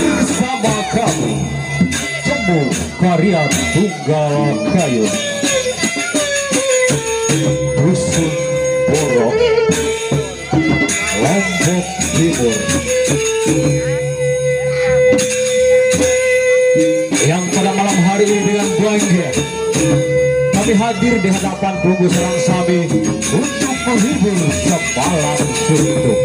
Bersama kami Cemu Karya Tunggal Kayu Dusun Borok Lombok Timur, yang pada malam hari ini dengan bangga kami hadir di hadapan Prabu Sarang Sami untuk menghibur semalam suntuk.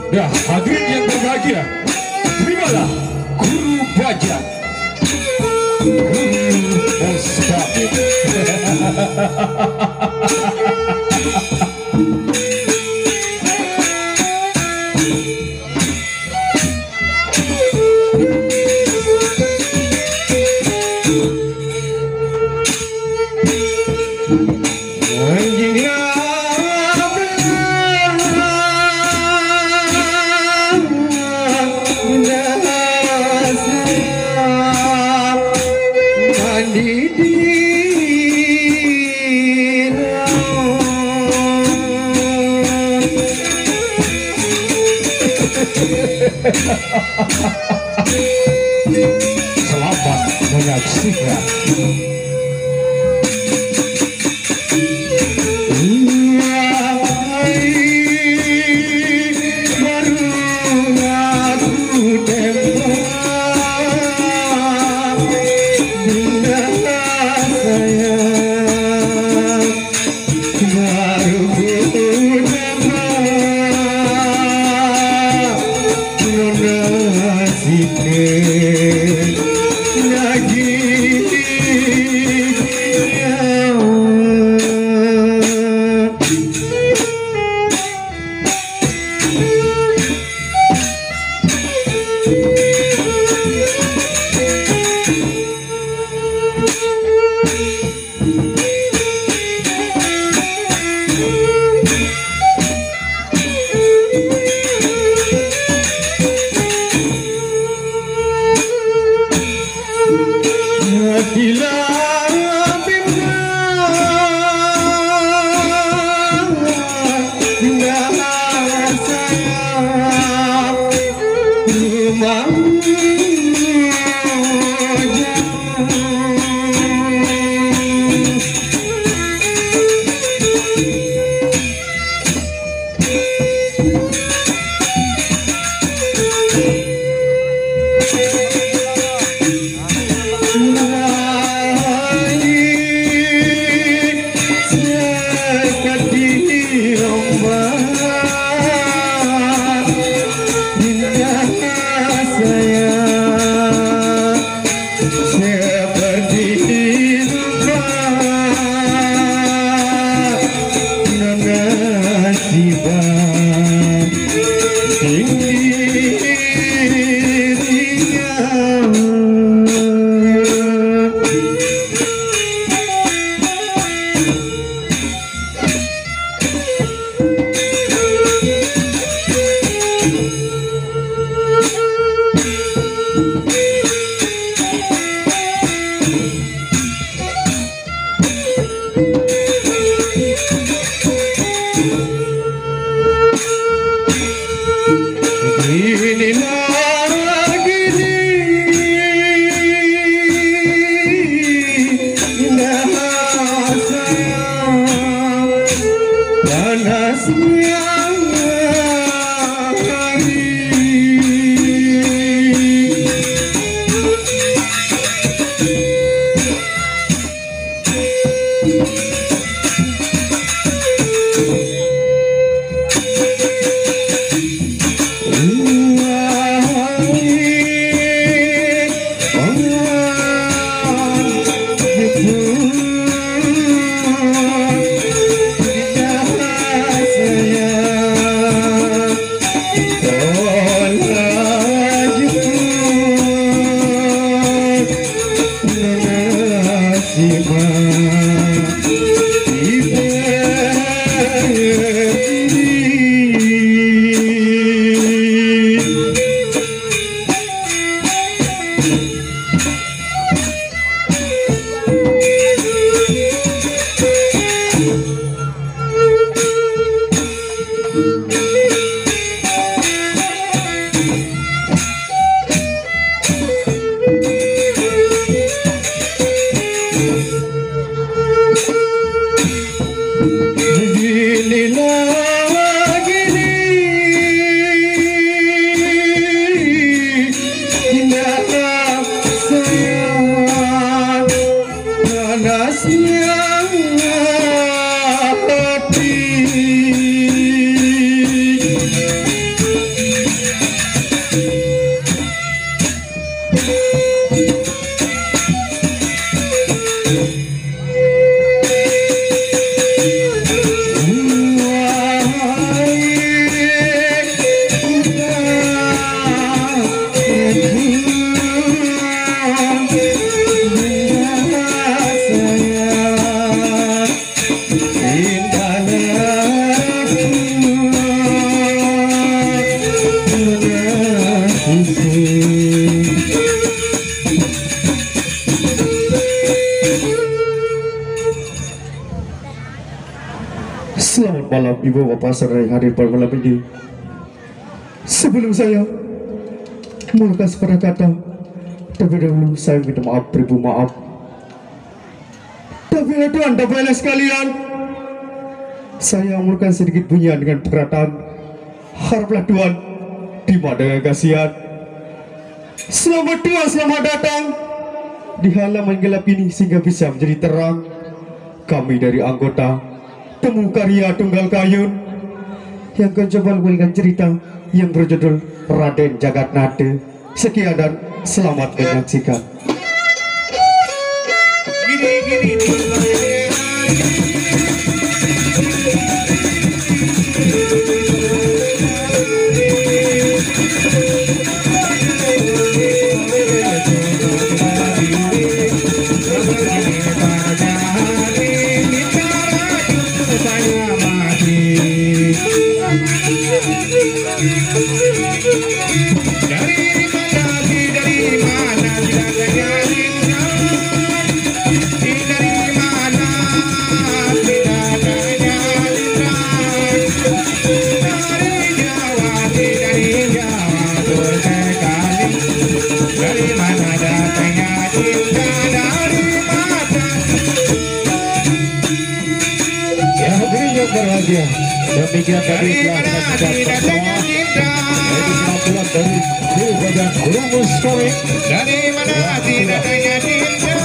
Ya, hadirin yang berbahagia, terimalah Guru Bajang, Guru Mustaqim. Selamat menyaksikan. Selamat malam Ibu Bapak saudara yang hadir pada malam ini. Sebelum saya Mulkas pada kata, tapi dahulu saya minta maaf, beribu maaf. Tapi Tuhan, Bapak sekalian, saya mulakan sedikit bunyian dengan perkataan, haraplah Tuhan, di dengan kasihan. Selamat Tuhan, selamat datang di halaman gelap ini sehingga bisa menjadi terang. Kami dari anggota Temu Karya Tunggal Kayun yang akan coba memberikan cerita yang berjudul Raden Jagatnata. Sekian dan selamat menyaksikan. Berbahagia demikian tadi telah kita bersama yaitu penampilan dari Dewa dan Rumus Komik dari mana tidak tanya cinta,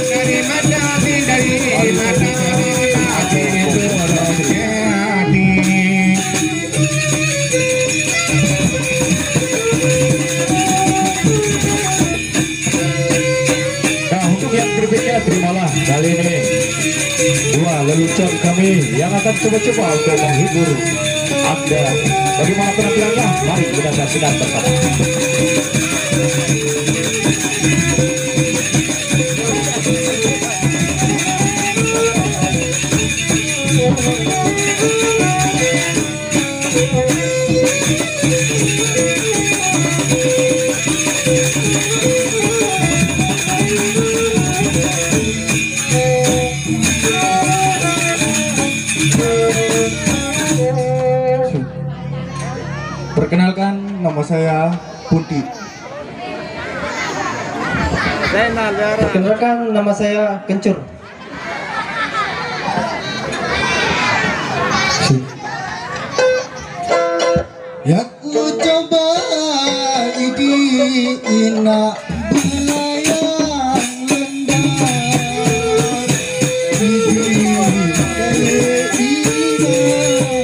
dari mana dari mana hati itu terjadi. Nah, untuk yang berikutnya terimalah kali ini dua lelucon kami yang akan coba-coba untuk menghibur Anda. Bagaimana penampilannya? Mari kita saksikan bersama. Perkenalkan, nama saya Punti. Perkenalkan, nama saya Kencur. Ya ku coba idi ina belayang lendang idi kaya ina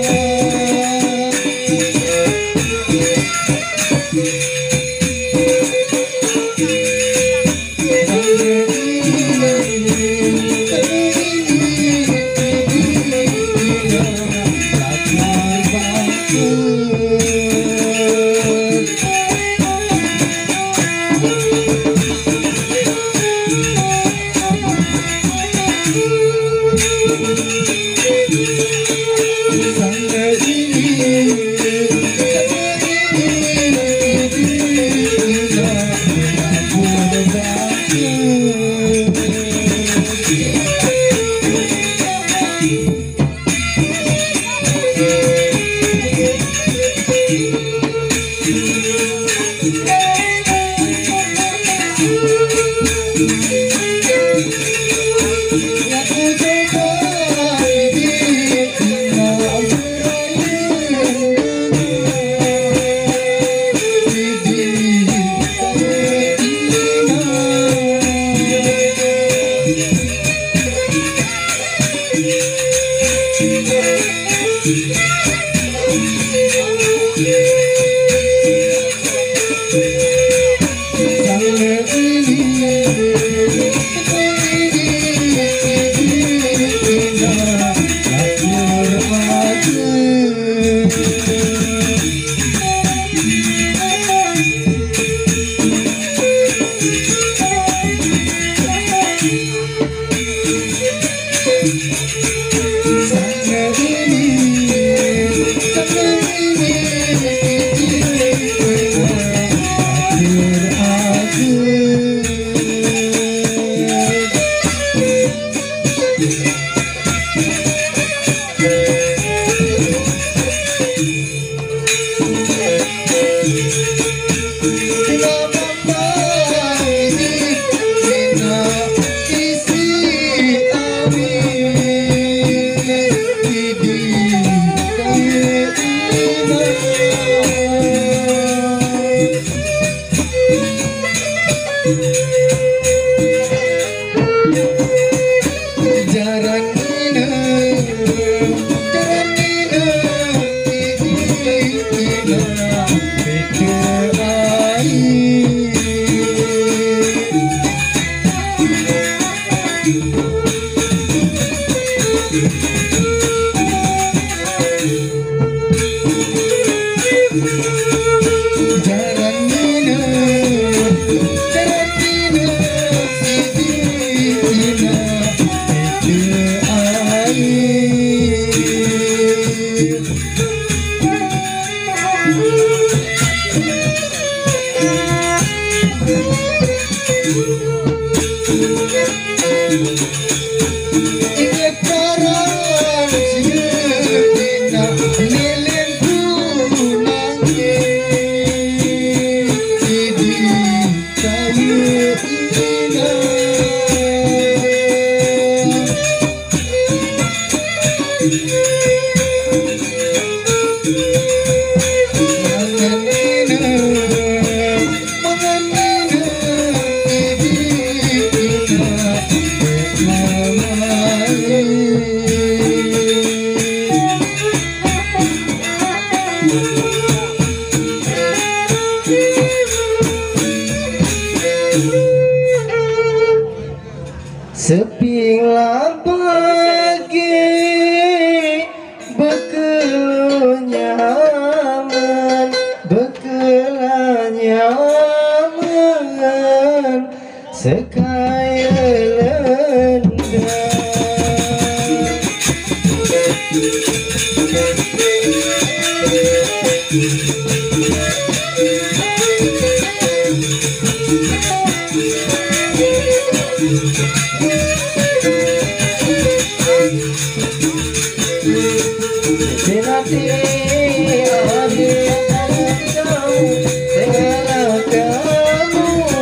beda air. Jalan minum, beda air. Sepinglah pagi bekelah nyaman, bekelah nyaman sekaya lendang. Senati hari kau segala kamu pergi dari kamu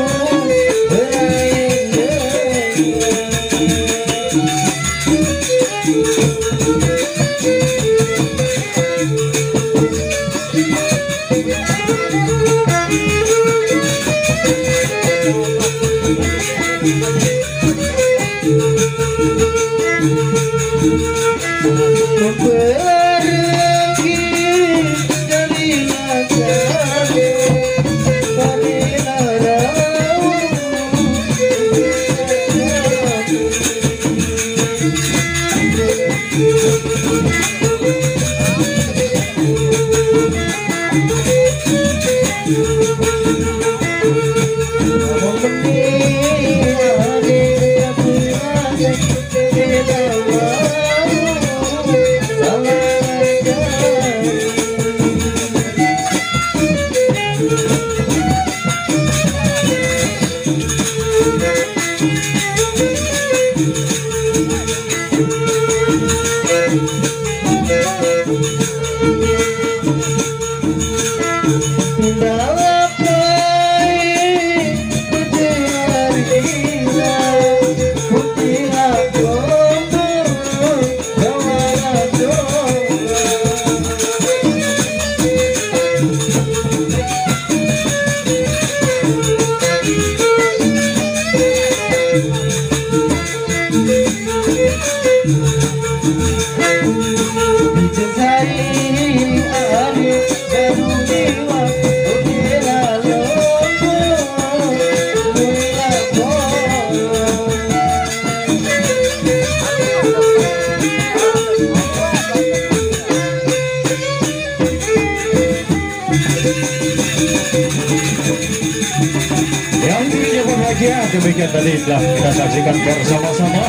Demikian tadi telah kita saksikan bersama-sama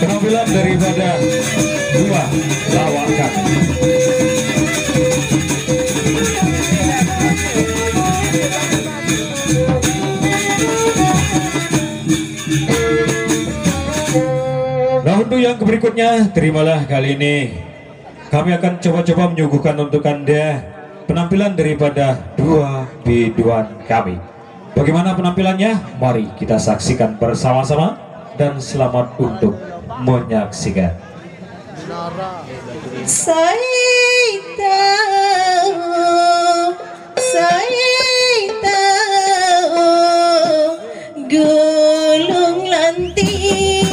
penampilan daripada dua lawakan. Nah, untuk yang berikutnya, terimalah kali ini kami akan coba-coba menyuguhkan untuk Anda penampilan daripada dua biduan kami. Bagaimana penampilannya? Mari kita saksikan bersama-sama dan selamat untuk menyaksikan. Saya tahu gulung lantik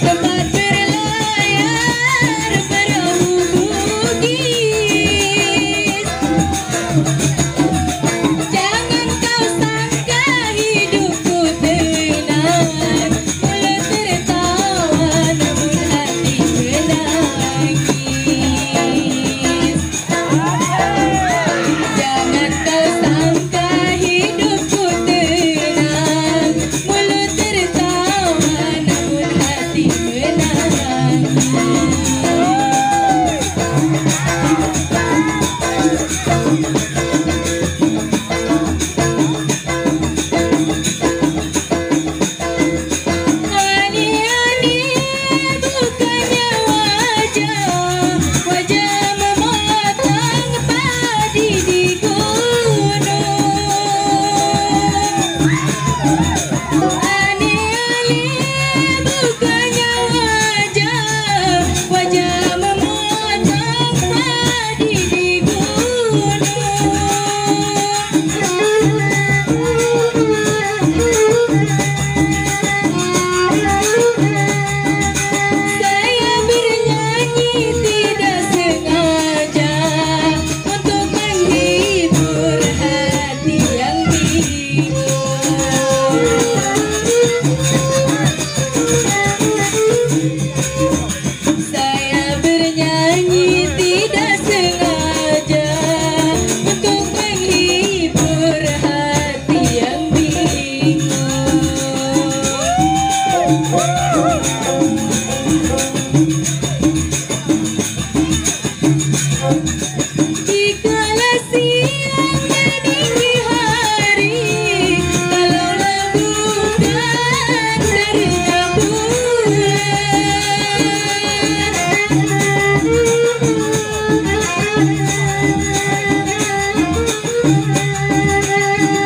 Tempat berlayar perahu bugis. Dikala siang meninggi hari, kalaulah bukan karena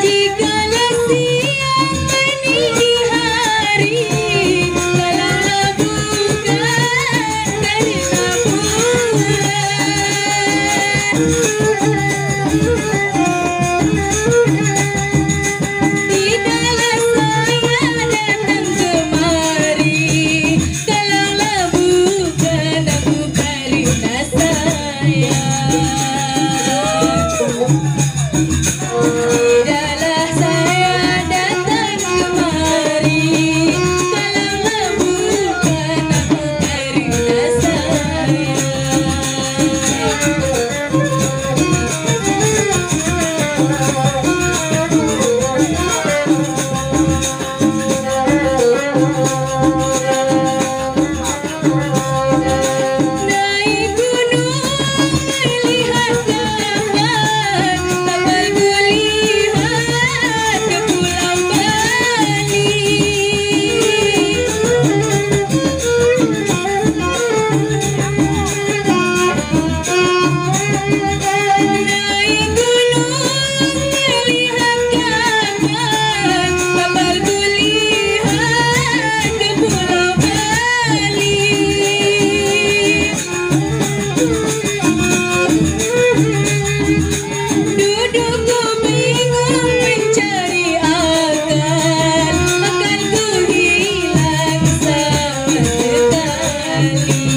jikala siang meninggi hari, kalaulah bukan karena tidaklah saya datang kemari, kalaulah bukan aku karena tidaklah saya datang kemari, kalaulah bukan aku karena naik gunung melihat kawan, kapal kulihat ke Pulau Bali. Naik gunung melihat kawan, kapal kulihat ke Pulau Bali. Duduk ku bingung mencari akal, akan ku hilang sama sekali.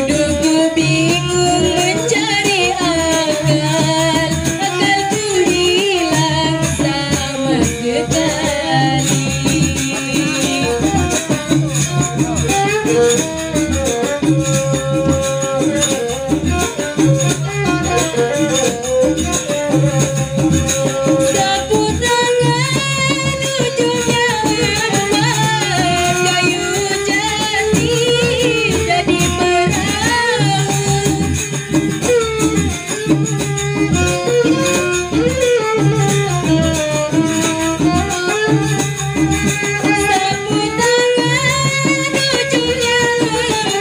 Duduk ku bingung mencari akal, akal ku hilang sama sekali. Sapu tangan ujungnya emas, kayu jati jadi Sapu tangan ujungnya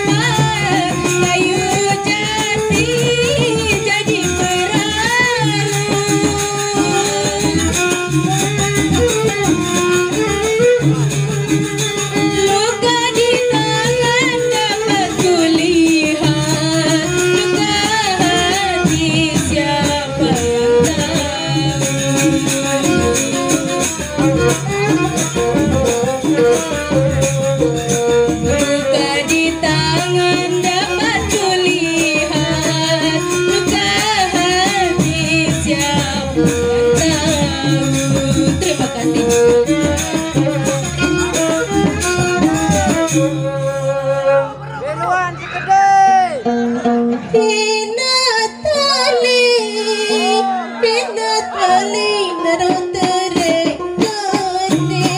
emas, kayu jati jadi luka di tangan dapat kulihat, luka hati siapa yang tahu. Luka di tangan dapat kulihat, luka hati siapa yang tahu. Terima kasih. Pinatali narotere kane.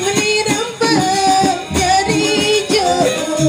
Melirambak dari jauh.